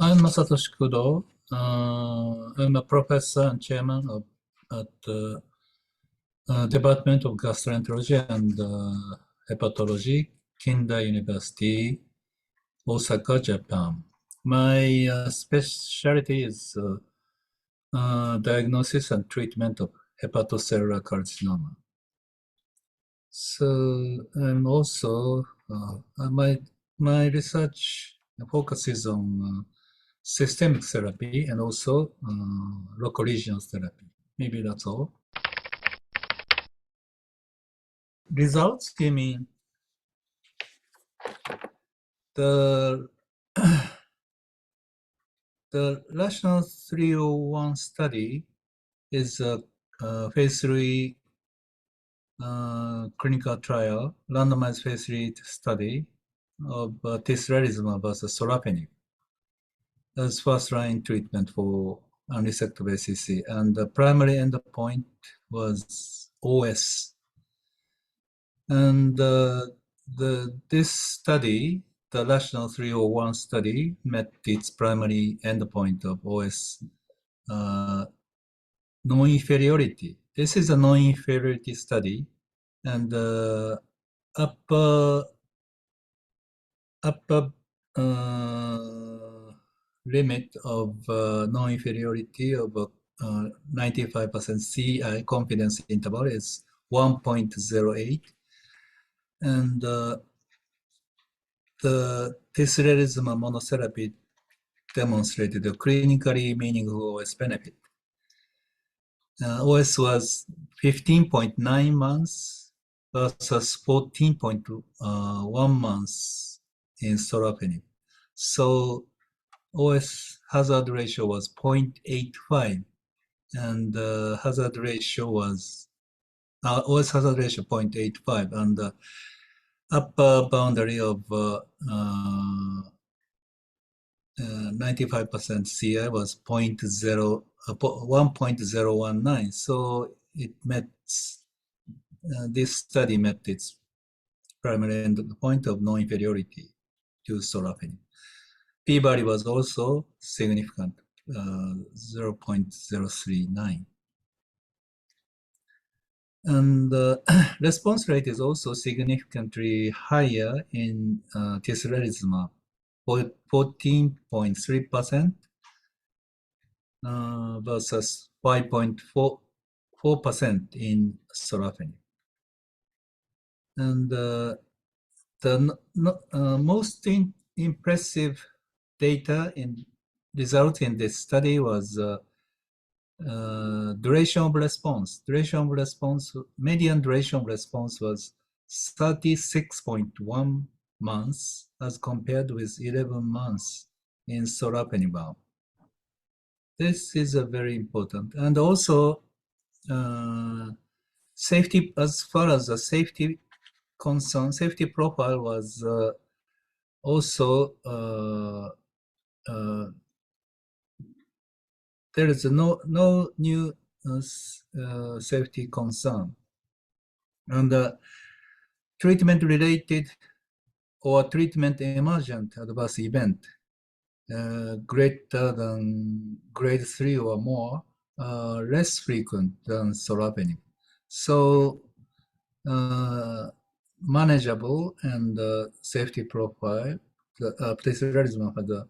I'm Masatoshi Kudo. I'm a professor and chairman at the Department of Gastroenterology and Hepatology, Kinda University, Osaka, Japan. My specialty is diagnosis and treatment of hepatocellular carcinoma. So I'm also my research focuses on systemic therapy and also local regional therapy. Maybe that's all. Results, you mean the the RATIONALE 301 study is a phase 3 clinical trial, randomized phase 3 study of tirelizumab versus sorafenib as first-line treatment for unresectable ACC, and the primary endpoint was OS. And this study, the RATIONALE 301 study, met its primary endpoint of OS non-inferiority. This is a non-inferiority study, and the upper limit of non-inferiority of 95% CI confidence interval is 1.08, and the tirelizumab monotherapy demonstrated a clinically meaningful OS benefit. OS was 15.9 months versus 14.1 months in sorafenib. So OS hazard ratio was 0.85, and hazard ratio was OS hazard ratio 0.85, and the upper boundary of 95% CI was 1.019. So it met this study met its primary endpoint of non-inferiority to sorafenib. P-value was also significant, 0.039. And the response rate is also significantly higher in tirelizumab, 14.3% versus 5.4% in sorafenib. And the most impressive data in result in this study was duration of response. Median duration of response was 36.1 months as compared with 11 months in sorafenib arm. This is a very important. And also safety, as far as the safety concern, safety profile was also there is no new safety concern, and treatment-related or treatment-emergent adverse event greater than grade 3 or more are less frequent than sorafenib. So manageable and safety profile. The tirelizumab had a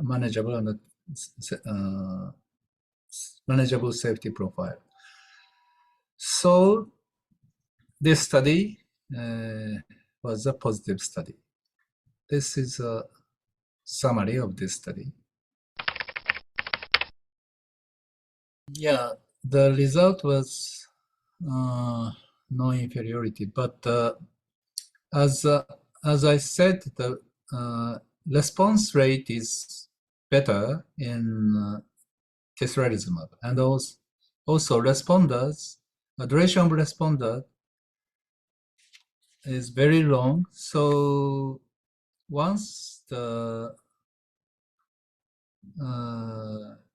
manageable and manageable safety profile. So this study was a positive study. This is a summary of this study. Yeah, the result was non-inferiority, but as I said, the response rate is better in tirelizumab, and also responders, duration of responder is very long. So once the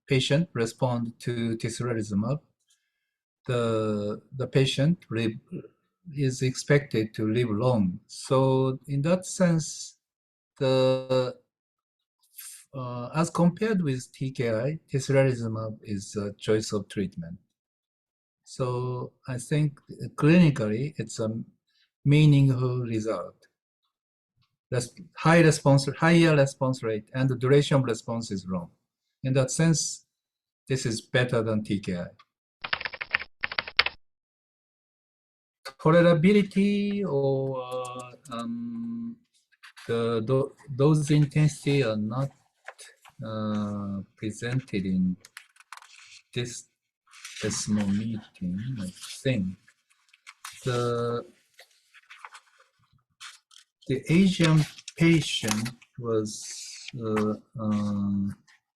patient respond to tirelizumab, the patient is expected to live long. So in that sense, the as compared with TKI, tirelizumab is a choice of treatment. So I think clinically it's a meaningful result. Higher response rate, and the duration of response is long. In that sense, this is better than TKI. Tolerability or the dose intensity are not presented in this ESMO meeting, I think. The Asian patient was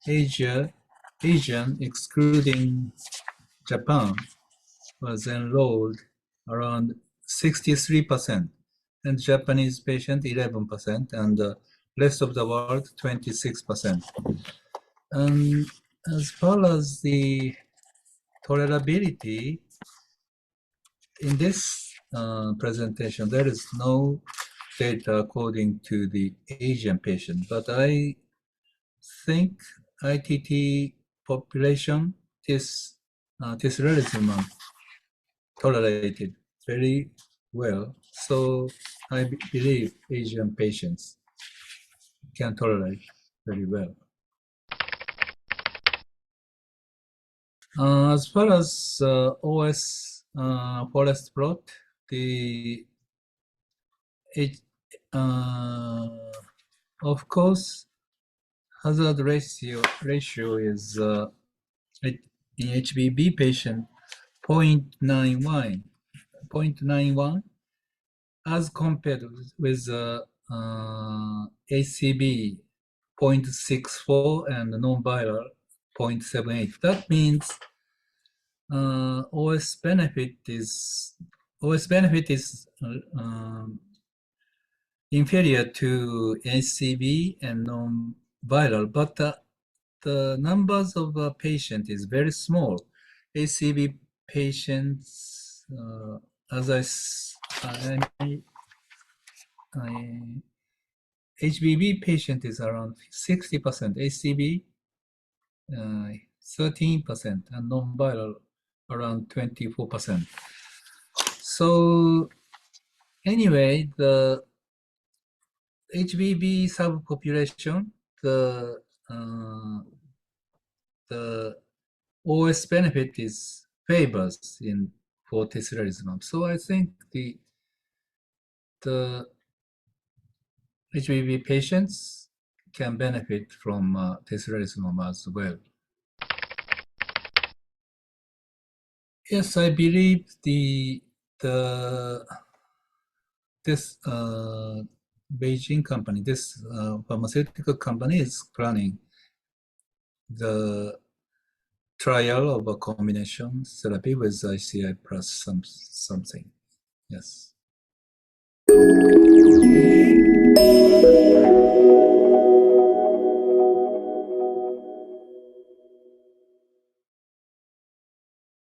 Asian excluding Japan was enrolled around 63%, and Japanese patient 11%, and the rest of the world 26%. And as far as the tolerability, in this presentation, there is no data according to the Asian patient, but I think ITT population, this tirelizumab tolerated very well. So I believe Asian patients can tolerate very well. As far as OS forest plot, the of course hazard ratio is in HBB patient 0.91 as compared with ACB 0.64 and non-viral 0.78. That means OS benefit is inferior to ACB and non-viral, but the numbers of patients is very small. ACB patients, HBV patient is around 60%, ACB 13%, and non-viral around 24%. So anyway, the HBV subpopulation, the OS benefit is favors for tirelizumab. So I think the HBV patients can benefit from tirelizumab as well. Yes, I believe this Beijing company, this pharmaceutical company is planning the trial of a combination therapy with ICI plus something. Yes.